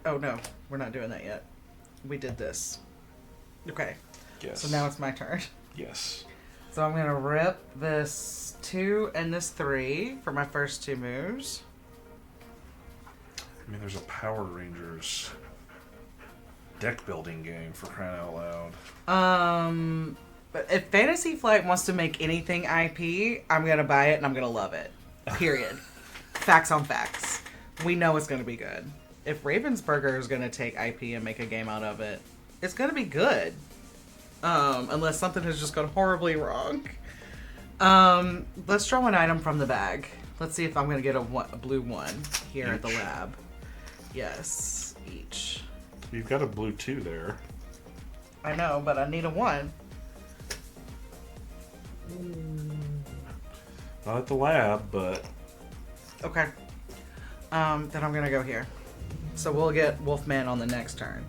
Oh no, we're not doing that yet. We did this. Okay. yes. So now it's my turn. Yes. So I'm gonna rip this 2 and this 3 for my first 2 moves. I mean, there's a Power Rangers deck building game, for crying out loud. But if Fantasy Flight wants to make anything IP, I'm gonna buy it and I'm gonna love it. Period. Facts on facts. We know it's gonna be good. If Ravensburger is gonna take IP and make a game out of it, it's gonna be good. Unless something has just gone horribly wrong. Let's draw an item from the bag. Let's see if I'm gonna get a blue one here at the lab. Yes, each. You've got a blue 2 there. I know, but I need a 1. Not at the lab, but... Okay. Then I'm gonna go here. So we'll get Wolfman on the next turn.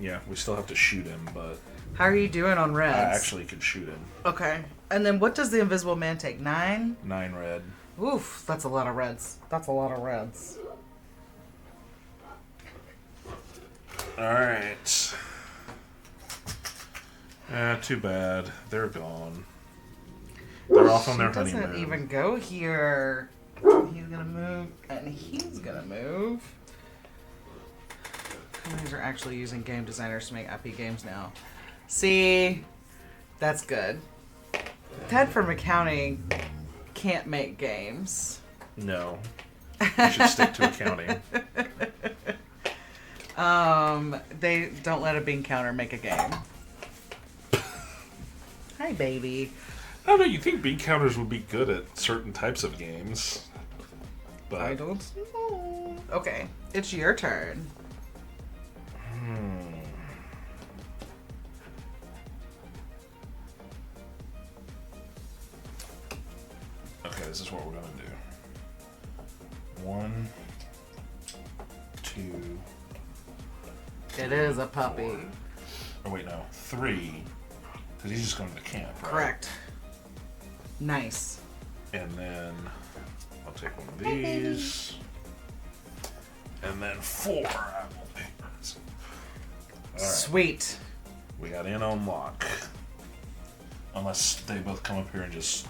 Yeah, we still have to shoot him, but... How are you doing on reds? I actually could shoot him. Okay. And then what does the Invisible Man take? 9? 9 red. Oof, that's a lot of reds. That's a lot of reds. Alright. Too bad. They're gone. They're off on their honeymoon. He doesn't even go here. He's gonna move, and he's gonna move. Companies are actually using game designers to make IP games now. See, that's good. Ted from accounting can't make games. No. You should stick to accounting. They don't let a bean counter make a game. Hi, baby. I don't know, you think bean counters would be good at certain types of games. But I don't know. Okay, it's your turn. Okay, this is what we're gonna do. 1, 2. It is a puppy. 4. Oh wait, no, 3. Because he's just going to the camp, right? Correct. Nice. And then I'll take one of these. And then 4. I will pick. All right. Sweet. We got in on lock. Unless they both come up here and just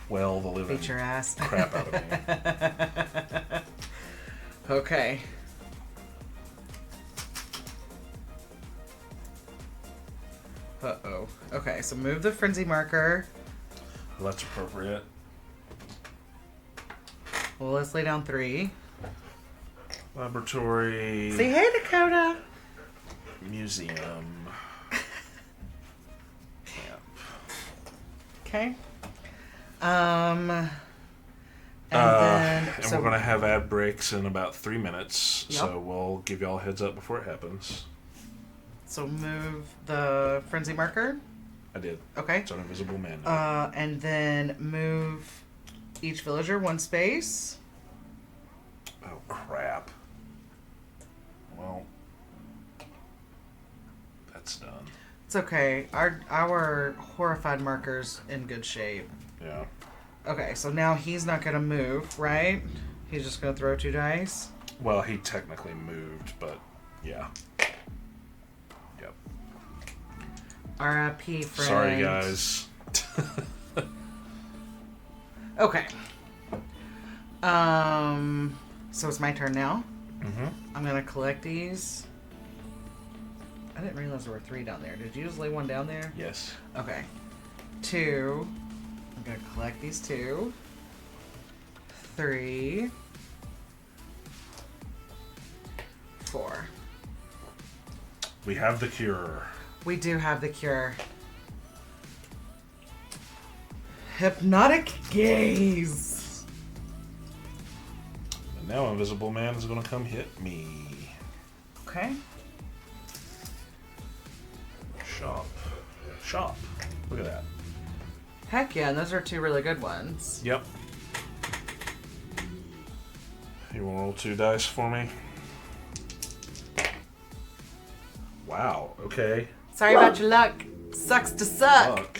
well the living Beat your ass. crap out of me. Okay. Uh-oh. Okay, so move the frenzy marker. Well, that's appropriate. Well, let's lay down 3. Laboratory. Say hey, Dakota. Museum. Camp. Okay. And then And we're going to have ad breaks in about 3 minutes, Yep. so we'll give y'all a heads up before it happens. So move the frenzy marker. I did. Okay. It's an invisible man now. And then move each villager 1 space. Oh, crap. Well, that's done. It's okay. Our horrified marker's in good shape. Yeah. Okay, so now he's not gonna move, right? He's just gonna throw 2 dice. Well, he technically moved, but yeah. Yep. R.I.P. friend. Sorry, guys. Okay. So it's my turn now. Mm-hmm. I'm gonna collect these. I didn't realize there were 3 down there. Did you just lay 1 down there? Yes. Okay. 2. I'm gonna collect these 2. 3. 4. We have the cure. We do have the cure. Hypnotic gaze. And now Invisible Man is going to come hit me. Okay. Shop. Shop. Look at that. Heck yeah, and those are 2 really good ones. Yep. You want to roll 2 dice for me? Wow. Okay. Sorry about your luck. Sucks to suck. Luck.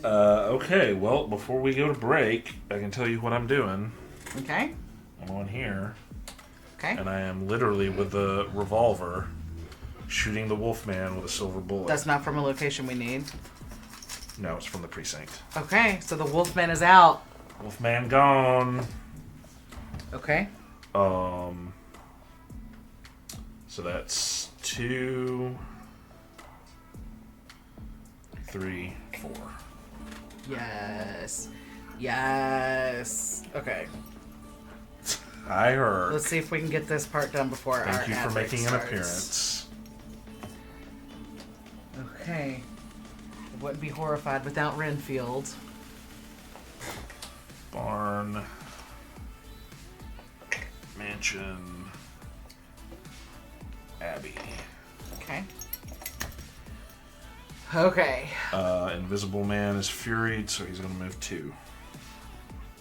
Okay, well, before we go to break, I can tell you what I'm doing. Okay. I'm on here, Okay. and I am literally with the revolver shooting the Wolfman with a silver bullet. That's not from a location we need. No, it's from the precinct. Okay, so the Wolfman is out. Wolfman gone. Okay. So that's 2, 3, 4. Yes. Yes. Okay. I heard. Let's see if we can get this part done before our Thank you for ad break making an starts. appearance. Okay. It wouldn't be Horrified without Renfield. Barn. Mansion. Abbey. Okay. Okay. Invisible Man is furied, so he's going to move 2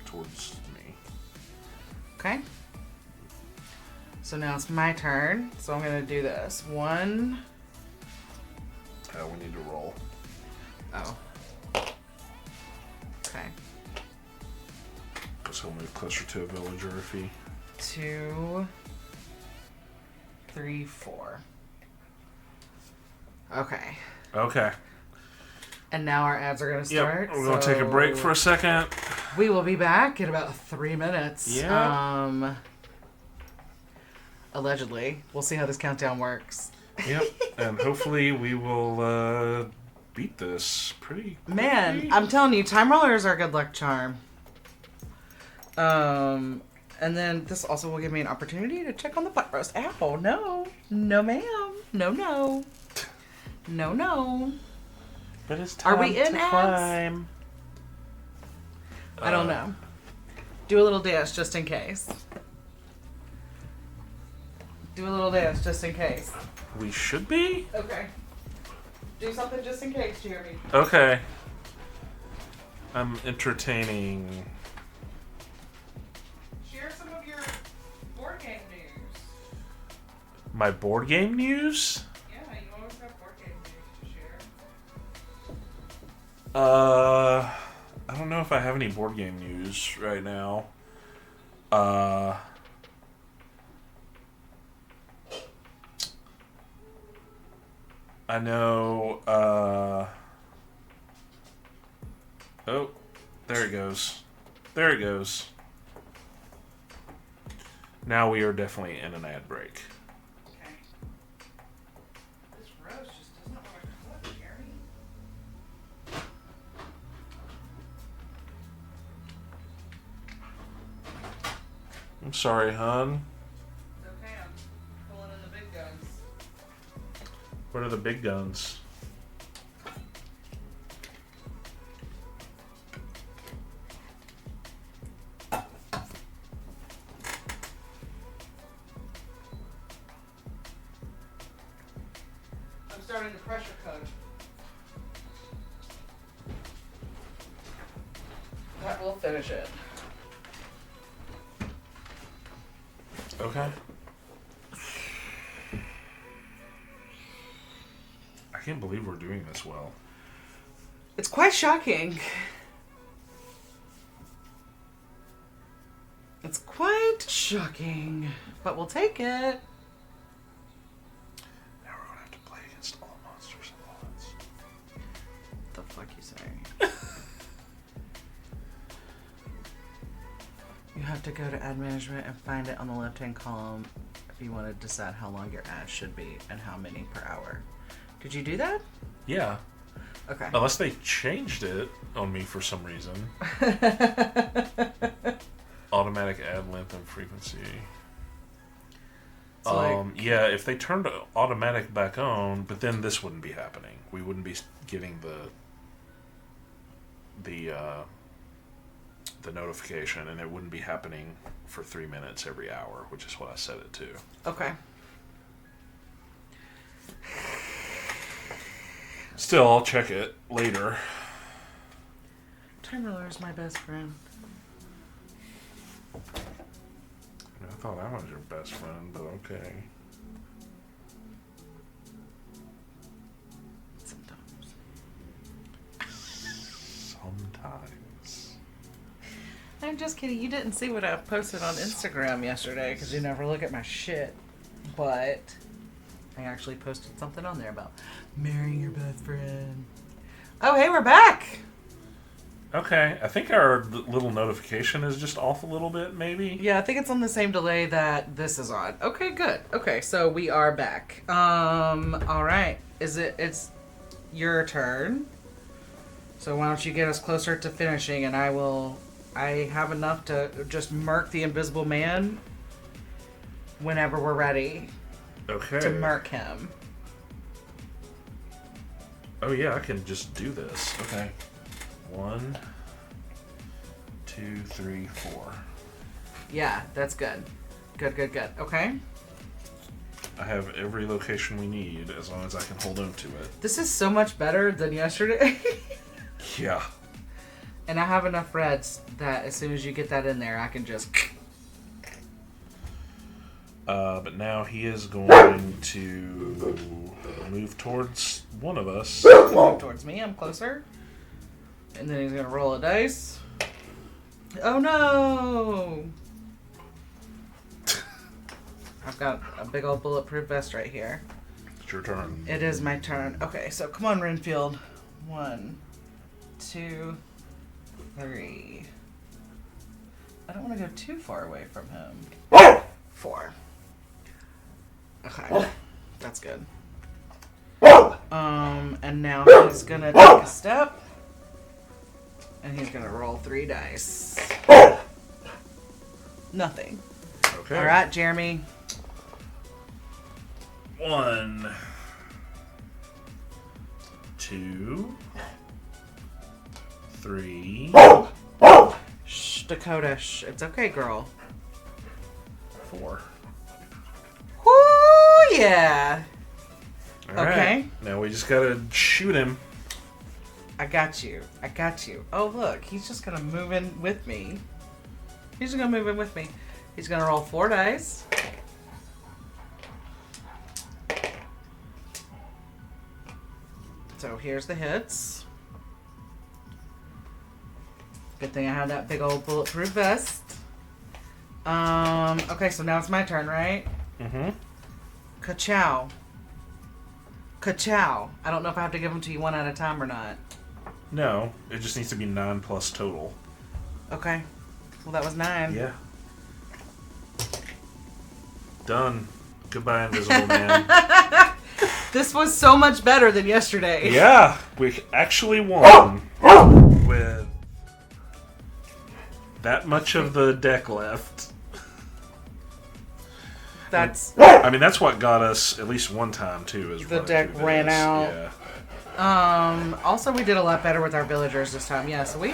towards me. Okay. So now it's my turn. So I'm going to do this. 1. We need to roll. Oh. Okay. Because he'll move closer to a villager if he... 2, 3, 4. Okay. Okay. And now our ads are going to start. Yep. We're going to take a break for a second. We will be back in about 3 minutes. Yeah. Allegedly. We'll see how this countdown works. Yep. And hopefully we will beat this pretty quickly. Man, I'm telling you, time rollers are a good luck charm. And then this also will give me an opportunity to check on the butt roast. Ow, no. No, ma'am. No, no. No, no. But it's time Are we in to ads? climb. I don't know. Do a little dance just in case. Do a little dance just in case. We should be? Okay. Do something just in case, Jeremy. Okay. I'm entertaining. Share some of your board game news. My board game news? Yeah, you always have board game news to share. I don't know if I have any board game news right now. I know, oh, there it goes. There it goes. Now we are definitely in an ad break. Okay. This roast just doesn't want to cook, Jeremy. I'm sorry, hon. It's okay, I'm pulling in the big guns. What are the big guns? I'm starting to pressure cook. That will finish it. Okay. I can't believe we're doing this well. It's quite shocking. It's quite shocking. But we'll take it. Now we're gonna have to play against all monsters at once. What the fuck you saying? You have to go to ad management and find it on the left-hand column if you want to decide how long your ad should be and how many per hour. Did you do that? Yeah. Okay. Unless they changed it on me for some reason. Automatic ad length and frequency. Yeah, if they turned automatic back on, but then this wouldn't be happening. We wouldn't be getting the notification, and it wouldn't be happening for 3 minutes every hour, which is what I set it to. Okay. Still, I'll check it later. Time roller is my best friend. I thought I was your best friend, but okay. Sometimes. Sometimes. I'm just kidding. You didn't see what I posted on Instagram yesterday because you never look at my shit. But I actually posted something on there about marrying your best friend. Oh, hey, we're back. Okay, I think our little notification is just off a little bit, maybe? Yeah, I think it's on the same delay that this is on. Okay, good. Okay, so we are back. All right. It's your turn. So why don't you get us closer to finishing, and I have enough to just murk the invisible man whenever we're ready Okay. to murk him. Oh yeah, I can just do this. Okay. 1, 2, 3, 4. Yeah, that's good. Good. Okay. I have every location we need as long as I can hold on to it. This is so much better than yesterday. Yeah. And I have enough reds that as soon as you get that in there, I can just... But now he is going to move towards one of us. Move towards me. I'm closer. And then he's going to roll a dice. Oh, no! I've got a big old bulletproof vest right here. It's your turn. It is my turn. Okay, so come on, Renfield. 1, 2, 3. I don't want to go too far away from him. 4. Okay, that's good. And now he's gonna take a step, and he's gonna roll 3 dice. Nothing. Okay. All right, Jeremy. 1, 2, 3, Shh, Dakota. Shh. It's okay, girl. 4. Woo, yeah. All right. Okay. Now we just gotta shoot him. I got you. Oh, look. He's just going to move in with me. He's going to roll 4 dice. So here's the hits. Good thing I have that big old bulletproof vest. Okay, so now it's my turn, right? Mm-hmm. Ka-chow. Ka-chow. I don't know if I have to give them to you one at a time or not. No, it just needs to be 9 plus total. Okay. Well, that was 9. Yeah. Done. Goodbye, Invisible Man. This was so much better than yesterday. Yeah, we actually won with that much of the deck left. That's... I mean, that's what got us at least one time, too. Is The deck ran out. Yeah. Also, we did a lot better with our villagers this time. Yeah, so we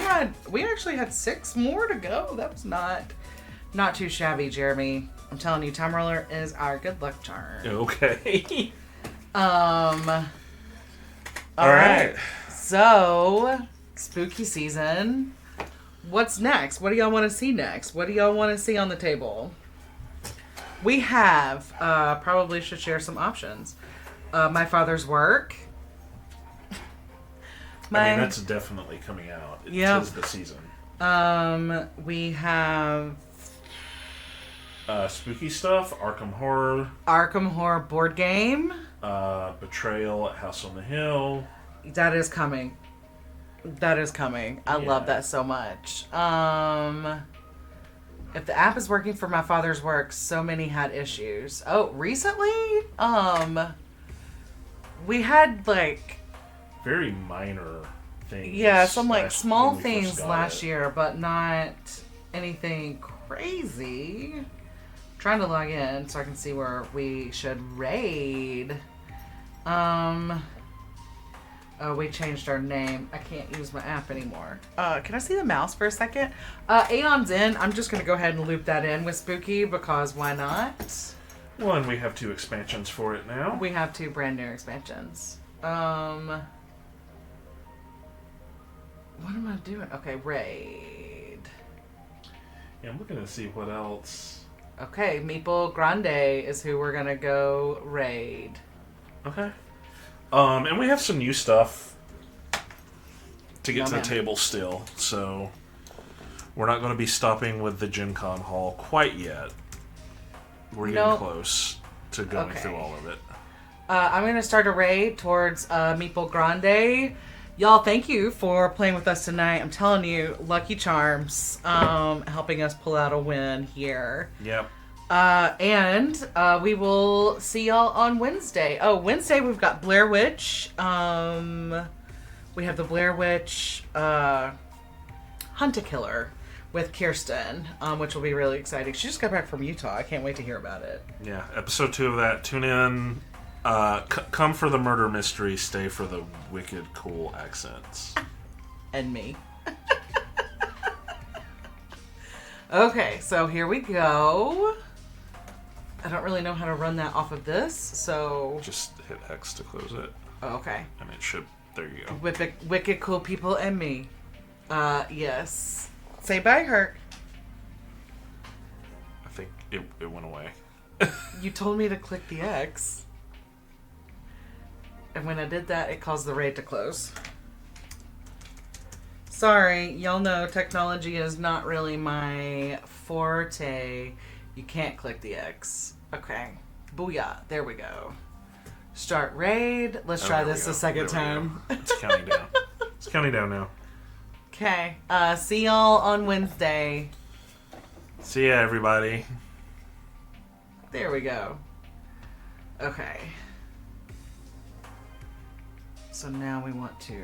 actually had 6 more to go. That was not too shabby, Jeremy. I'm telling you, Time Roller is our good luck charm. Okay. All right. So, spooky season. What's next? What do y'all want to see next? What do y'all want to see on the table? We have, probably should share some options. My Father's Work. I mean, that's definitely coming out. It is the season. We have... spooky stuff, Arkham Horror board game. Betrayal at House on the Hill. That is coming. I love that so much. If the app is working for My Father's Work, so many had issues. Oh, recently? We had, like... very minor things. Yeah, some, like, small things last year, but not anything crazy. I'm trying to log in so I can see where we should raid. Oh, we changed our name. I can't use my app anymore. Can I see the mouse for a second? Aeon's in. I'm just going to go ahead and loop that in with Spooky because why not? Well, and we have 2 expansions for it now. We have 2 brand new expansions. What am I doing? Okay, raid. Yeah, I'm looking to see what else. Okay, Meeple Grande is who we're going to go raid. Okay. And we have some new stuff to get to the table still, so we're not going to be stopping with the Gen Con Hall quite yet. We're getting close to going through all of it. I'm going to start a raid towards Meeple Grande, Y'all, thank you for playing with us tonight. I'm telling you, Lucky Charms, helping us pull out a win here. Yep. And we will see y'all on Wednesday. Oh, Wednesday we've got Blair Witch. We have the Blair Witch Hunt-A-Killer with Kirsten, which will be really exciting. She just got back from Utah. I can't wait to hear about it. Yeah, episode 2 of that. Tune in. Come for the murder mystery. Stay for the wicked cool accents. And me. Okay, so here we go. I don't really know how to run that off of this, so... Just hit X to close it. Oh, okay. And it should... There you go. Wicked cool people and me. Yes. Say bye, Herc. I think it went away. You told me to click the X. And when I did that, it caused the raid to close. Sorry, y'all know technology is not really my forte. You can't click the X. Okay. Booyah. There we go. Start raid. Let's try this a second time. It's counting down. It's counting down now. Okay. See y'all on Wednesday. See ya, everybody. There we go. Okay. So now we want to